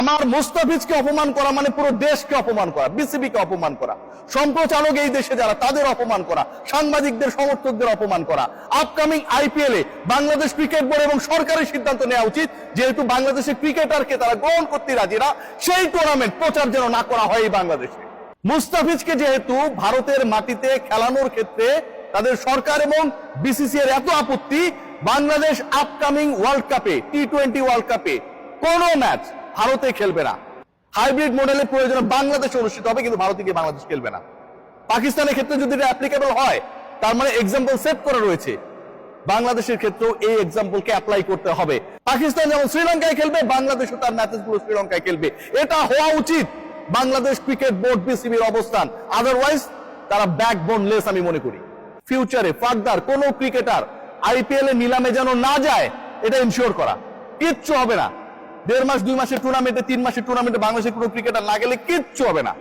আমার মুস্তাফিজকে অপমান করা মানে পুরো দেশকে অপমান করা, বিসিবিকে অপমান করা, সম্প্রচারক এই দেশে যারা তাদের অপমান করা, সাংবাদিকদের সমর্থকদের অপমান করা। আপকামিং আইপিএল এ বাংলাদেশ ক্রিকেট বোর্ড এবং সরকারের সিদ্ধান্ত নেওয়া উচিত, যেহেতু বাংলাদেশের ক্রিকেটারকে তারা গ্রহণ করতে রাজি না, সেই টুর্নামেন্ট প্রচার যেন না করা হয় এই বাংলাদেশে। মুস্তাফিজকে যেহেতু ভারতের মাটিতে খেলানোর ক্ষেত্রে তাদের সরকার এবং বিসিসিআই এত আপত্তি, বাংলাদেশ আপকামিং ওয়ার্ল্ড কাপে, টি-20 ওয়ার্ল্ড কাপে কোন ম্যাচ ভারতে খেলবে না। হাইব্রিড মডেলের প্রয়োজনে বাংলাদেশে অনুষ্ঠিত হবে, কিন্তু ভারতে গিয়ে বাংলাদেশ খেলবে না। পাকিস্তানের ক্ষেত্রে যদি এটা অ্যাপ্লিকেবল হয়, তার মানে এক্সাম্পল সেট করা রয়েছে, বাংলাদেশের ক্ষেত্রেও এই এক্সাম্পলকে অ্যাপ্লাই করতে হবে। পাকিস্তান যেমন শ্রীলঙ্কায় খেলবে, বাংলাদেশও তার ম্যাচেসগুলো শ্রীলঙ্কায় খেলবে। এটা হওয়া উচিত বাংলাদেশ ক্রিকেট বোর্ড বিসিবির অবস্থান। আদারওয়াইজ তারা ব্যাকবোনলেস আমি মনে করি। ফিউচারে ফার্দার কোন ক্রিকেটার আইপিএল এ নিলামে যেন না যায়, এটা ইনশিওর করা। কিচ্ছু হবে না। 1.5 মাস 2 মাসের টুর্নামেন্টে, 3 মাসের টুর্নামেন্টে বাংলাদেশের কোনো ক্রিকেটার না গেলে কিচ্ছু হবে না।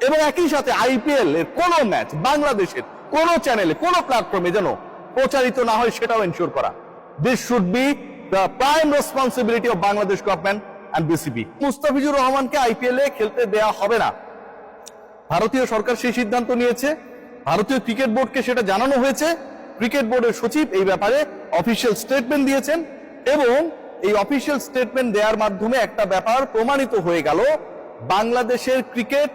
এবং একই সাথে আইপিএল এর কোন ম্যাচ বাংলাদেশের কোন চ্যানেলে, কোন প্ল্যাটফর্মে যেন প্রচারিত না হয়, সেটাও ইনশিওর করা। This should be the prime responsibility of Bangladesh government and BCB. Mustafizur রহমানকে আইপিএল এ খেলতে দেওয়া হবে না, ভারতীয় সরকার সেই সিদ্ধান্ত নিয়েছে। ভারতীয় ক্রিকেট বোর্ডকে সেটা জানানো হয়েছে। ক্রিকেট বোর্ডের সচিব এই ব্যাপারে অফিসিয়াল স্টেটমেন্ট দিয়েছেন, এবং এই অফিসিয়াল স্টেটমেন্ট দেওয়ার মাধ্যমে একটা ব্যাপার প্রমাণিত হয়ে গেল, বাংলাদেশের ক্রিকেট,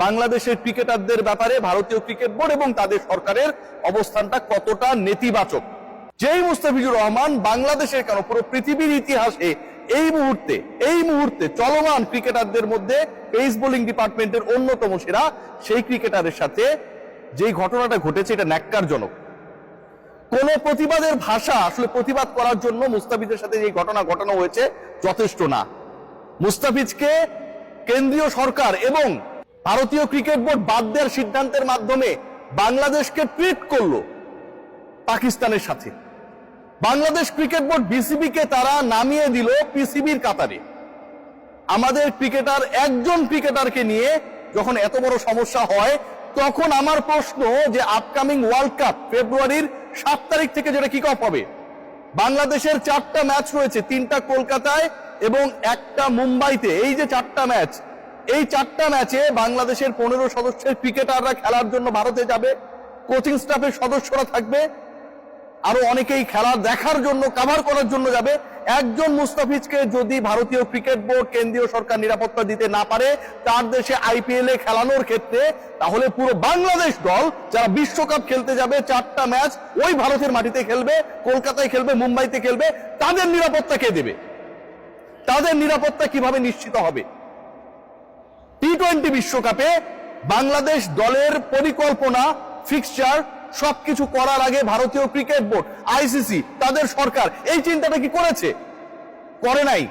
বাংলাদেশের ক্রিকেটারদের ব্যাপারে ভারতীয় ক্রিকেট বোর্ড এবং তাদের সরকারের অবস্থানটা কতটা নেতিবাচক। যেই মুস্তাফিজুর রহমান বাংলাদেশের কেন পুরো পৃথিবীর ইতিহাসে এই মুহূর্তে চলমান ক্রিকেটারদের মধ্যে পেস বোলিং ডিপার্টমেন্টের অন্যতম সেরা, সেই ক্রিকেটারের সাথে যেই ঘটনাটা ঘটেছে, এটা ন্যাক্কারজনক। কোন প্রতিবাদের ভাষা আসলে প্রতিবাদ করার জন্য মুস্তাফিজের সাথে যে ঘটনা ঘটানো হয়েছে যথেষ্ট না। মুস্তাফিজকে কেন্দ্রীয় সরকার এবং ভারতীয় ক্রিকেট বোর্ড বাদ দেওয়ার সিদ্ধান্তের মাধ্যমে বাংলাদেশকে ট্রিট করলো পাকিস্তানের সাথে। বাংলাদেশ ক্রিকেট বোর্ড বিসিবিকে তারা নামিয়ে দিল পিসিবির কাতারে। আমাদের ক্রিকেটার, একজন ক্রিকেটারকে নিয়ে যখন এত বড় সমস্যা হয়, তখন আমার প্রশ্ন যে আপকামিং ওয়ার্ল্ড কাপ ফেব্রুয়ারির 7 তারিখ থেকে যেটা কিক অফ হবে, বাংলাদেশের 4টা ম্যাচ রয়েছে, 3টা কলকাতায় এবং 1টা মুম্বাইতে। এই যে 4টা ম্যাচ, এই 4টা ম্যাচে বাংলাদেশের 15 সদস্যের ক্রিকেটাররা খেলার জন্য ভারতে যাবে, কোচিং স্টাফের সদস্যরা থাকবে, আরো অনেকেই খেলা দেখার জন্য, কভার করার জন্য যাবে। একজন মুস্তাফিজকে যদি ভারতীয় ক্রিকেট বোর্ড, কেন্দ্রীয় সরকার নিরাপত্তা দিতে না পারে তার দেশে আইপিএল এ খেলানোর ক্ষেত্রে, তাহলে পুরো বাংলাদেশ দল যারা বিশ্বকাপ খেলতে যাবে, 4টা ম্যাচ ওই ভারতের মাটিতে খেলবে, কলকাতায় খেলবে, মুম্বাইতে খেলবে, তাদের নিরাপত্তা কে দেবে? তাদের নিরাপত্তা কিভাবে নিশ্চিত হবে? টি-20 বিশ্বকাপে বাংলাদেশ দলের পরিকল্পনা, ফিক্সচার সবকিছু করার আগে ভারতীয় ক্রিকেট বোর্ড, আইসিসি, তাদের সরকার এই চিন্তাটা কি করেছে? করে নাই।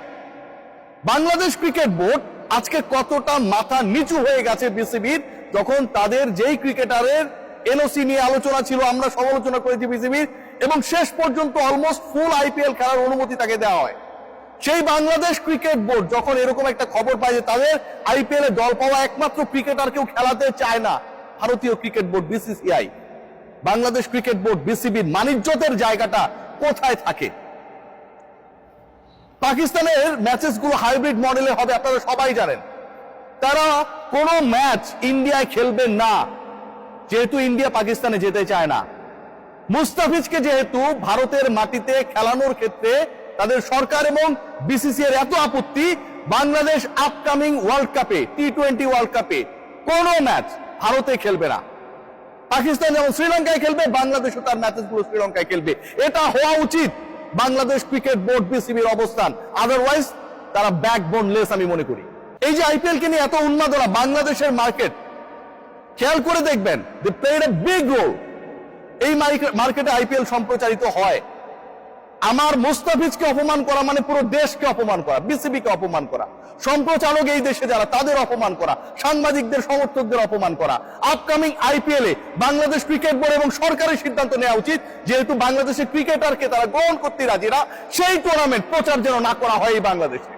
বাংলাদেশ ক্রিকেট বোর্ড আজকে কতটা মাথা নিচু হয়ে গেছে বিসিবির, যখন তাদের যেই ক্রিকেটারের এনওসি নিয়ে আলোচনা ছিল, আমরা সমালোচনা করেছি বিসিবির, এবং শেষ পর্যন্ত অলমোস্ট ফুল আইপিএল খেলার অনুমতি তাকে দেওয়া হয়। সেই বাংলাদেশ ক্রিকেট বোর্ড যখন এরকম একটা খবর পায় যে তাদের আইপিএল এ দল পাওয়া একমাত্র ক্রিকেটার কেউ খেলাতে চায় না, ভারতীয় cricket board BCCI, Bangladesh cricket board বিসিবির মানিজ্যতের জায়গাটা কোথায় থাকে? পাকিস্তানের ম্যাচেসগুলো হাইব্রিড মডেলে হবে, আপনারা সবাই জানেন। তারা কোনো ম্যাচ ইন্ডিয়ায় খেলবে না, যেহেতু ইন্ডিয়া পাকিস্তানে যেতে চায় না। মুস্তাফিজকে যেহেতু ভারতের মাটিতে খেলানোর ক্ষেত্রে তাদের সরকার এবং বিসিসিআই এত আপত্তি, বাংলাদেশ আপকামিং ওয়ার্ল্ড কাপে, টি-20 ওয়ার্ল্ড কাপে কোন ম্যাচ ভারতে খেলবে না। পাকিস্তান যেমন শ্রীলঙ্কায় খেলবে, বাংলাদেশও তার ম্যাচেসগুলো শ্রীলঙ্কায় খেলবে। এটা হওয়া উচিত বাংলাদেশ ক্রিকেট বোর্ড বিসিবির অবস্থান। আদারওয়াইজ তারা ব্যাকবোনলেস আমি মনে করি। এই যে আইপিএল কে নিয়ে এত উন্মাদনা, বাংলাদেশের মার্কেট খেয়াল করে দেখবেন, they played a big role. এই মার্কেটে আইপিএল সম্প্রচারিত হয়। আমার মুস্তাফিজকে অপমান করা মানে পুরো দেশকে অপমান করা, বিসিবিকে অপমান করা, সম্প্রচারক এই দেশে যারা তাদের অপমান করা, সাংবাদিকদের সমর্থকদের অপমান করা। আপকামিং আইপিএল এ বাংলাদেশ ক্রিকেট বোর্ড এবং সরকারের সিদ্ধান্ত নেওয়া উচিত, যেহেতু বাংলাদেশের ক্রিকেটারকে তারা গ্রহণ করতে রাজি না, সেই টুর্নামেন্ট প্রচার যেন না করা হয় এই বাংলাদেশে।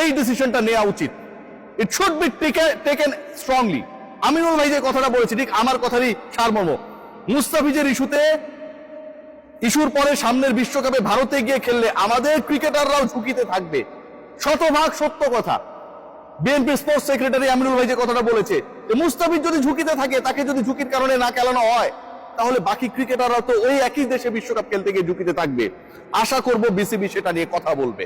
এই ডিসিশনটা নেওয়া উচিত। It should be taken strongly. Aminul ভাই যে কথাটা বলেছি, ঠিক আমার কথারই সারমর্ম। মুস্তাফিজের ইস্যুর পরে সামনের বিশ্বকাপে ভারতে গিয়ে খেললে আমাদের ক্রিকেটাররাও ঝুঁকিতে থাকবে। শতভাগ সত্য কথা। বিএনপি স্পোর্টস সেক্রেটারি আমিনুল ভাই যে কথাটা বলেছে, যে মুস্তাফিজ যদি ঝুঁকিতে থাকে, তাকে যদি ঝুঁকির কারণে না খেলানো হয়, তাহলে বাকি ক্রিকেটাররা তো ওই একই দেশে বিশ্বকাপ খেলতে গিয়ে ঝুঁকিতে থাকবে। আশা করব বিসিবি সেটা নিয়ে কথা বলবে।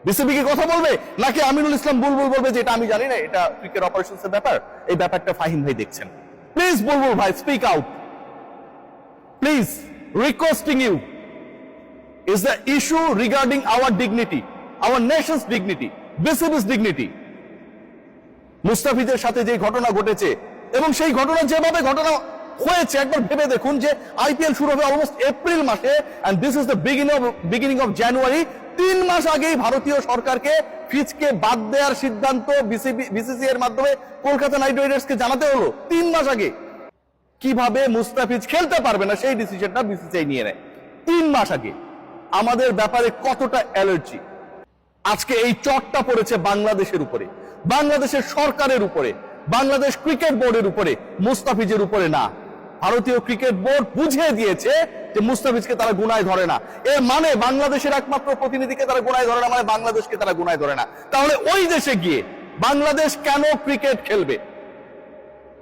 বিসিবি কি কথা বলবে, নাকি আমিনুল ইসলাম বুলবুল বলবে যে এটা আমি জানি না, এটা ক্রিকেট অপারেশনসের ব্যাপার, এই ব্যাপারটা ফাহিম ভাই দেখছেন। প্লিজ বুলবুল ভাই, speak out please, requesting you. Is the issue regarding our dignity, our nation's dignity, BCB's dignity? মুস্তাফিজের সাথে যে ঘটনা ঘটেছে এবং সেই ঘটনা যেভাবে ঘটনা হয়েছে, একবার ভেবে দেখুন যে আইপিএল শুরু হবে অলমোস্ট এপ্রিল মাসে, and this is the beginning of January। 3 মাস আগেই ভারতীয় সরকারকে ফিজকে বাদ দেওয়ার সিদ্ধান্ত বিসিসি এর মাধ্যমে কলকাতা নাইট রাইডার্সকে জানাতে হলো 3 মাস আগে। কিভাবে মুস্তাফিজ খেলতে পারবে না সেই ডিসিশনটা বিসিসিআই নিয়ে নেয় 3 মাস আগে। আমাদের ব্যাপারে কতটা অ্যালার্জি। আজকে এই চটটা পড়েছে বাংলাদেশের উপরে, বাংলাদেশের সরকারের উপরে, বাংলাদেশ ক্রিকেট বোর্ডের উপরে, মুস্তাফিজের উপরে না। ভারতীয় ক্রিকেট বোর্ড বুঝিয়ে দিয়েছে যে মুস্তাফিজকে তারা গুনায় ধরে না। এর মানে বাংলাদেশের একমাত্র প্রতিনিধিকে তারা গুনায় ধরে না, মানে বাংলাদেশকে তারা গুনায় ধরে না। তাহলে ওই দেশে গিয়ে বাংলাদেশ কেন ক্রিকেট খেলবে?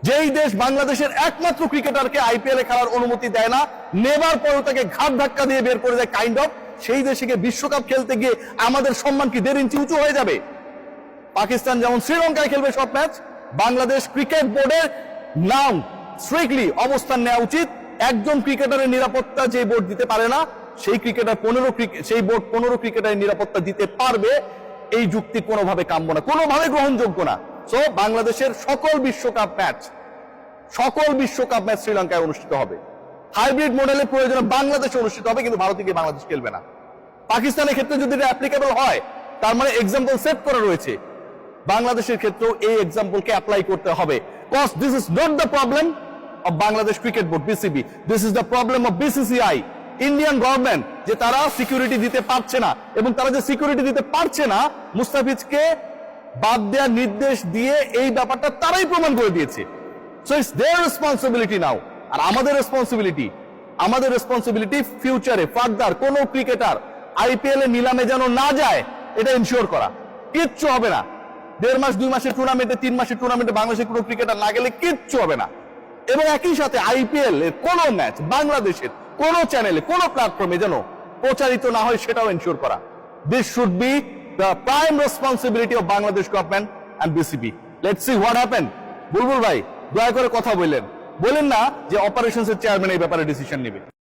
যেই দেশ বাংলাদেশের একমাত্র ক্রিকেটারকে আইপিএল এ খেলার অনুমতি দেয় না, নেবার পরও তাকে ঘাট ধাক্কা দিয়ে বের করে দেয় কাইন্ড অফ, সেই দেশে গিয়ে বিশ্বকাপ খেলতে গিয়ে আমাদের সম্মান কি 1.5 ইঞ্চি উঁচু হয়ে যাবে? পাকিস্তান যেমন শ্রীলঙ্কায় খেলবে সব ম্যাচ, বাংলাদেশ ক্রিকেট বোর্ডের নাও স্ট্রিক্টলি অবস্থান নেওয়া উচিত। একজন ক্রিকেটারের নিরাপত্তা যে বোর্ড দিতে পারে না, সেই বোর্ড 15 ক্রিকেটারের নিরাপত্তা দিতে পারবে, এই যুক্তি কোনোভাবে কাম্য না, কোনোভাবে গ্রহণযোগ্য না। সো বাংলাদেশের সকল বিশ্বকাপ ম্যাচ শ্রীলঙ্কায় অনুষ্ঠিত হবে। হাইব্রিড মডেলের প্রয়োজনে বাংলাদেশে অনুষ্ঠিত হবে, কিন্তু ভারতে গিয়ে বাংলাদেশ খেলবে না। পাকিস্তানের ক্ষেত্রে যদি এটা অ্যাপ্লিকেবল হয়, তার মানে এক্সাম্পল সেট করা রয়েছে, বাংলাদেশের ক্ষেত্রেও এই এক্সাম্পলকে অ্যাপ্লাই করতে হবে। Cause this is not the problem of Bangladesh cricket board BCB, this is the problem of BCCI, Indian government, যে তারা সিকিউরিটি দিতে পারছে না। এবং তারা যে সিকিউরিটি দিতে পারছে না, মুস্তাফিজকে বাদ দেওয়ার নির্দেশ দিয়ে এই ব্যাপারটা তারাই প্রমাণ করে দিয়েছে। সো ইটস দেয়ার রেসপন্সিবিলিটি নাও। আর আমাদের রেসপন্সিবিলিটি ফিউচারে ফার্দার কোন ক্রিকেটার আইপিএল এ নিলামে যেন না যায়, এটা ইনশিওর করা। কিচ্ছু হবে না, 1.5 মাস 2 মাসের টুর্নামেন্টে, 3 মাসের টুর্নামেন্টে বাংলাদেশের কোনো ক্রিকেটার না গেলে কিচ্ছু হবে না। এবং একই সাথে আইপিএল এর কোনো ম্যাচ বাংলাদেশের কোনো চ্যানেলে, কোনো প্ল্যাটফর্মে যেন প্রচারিত না হয়, সেটাও ইনশিওর করা। This should be the prime responsibility of Bangladesh government and BCB. Let's see what happen. Bulbul ভাই, দয়া করে কথা বলেন না যে অপারেশনসের চেয়ারম্যান এই ব্যাপারে ডিসিশন নেবে।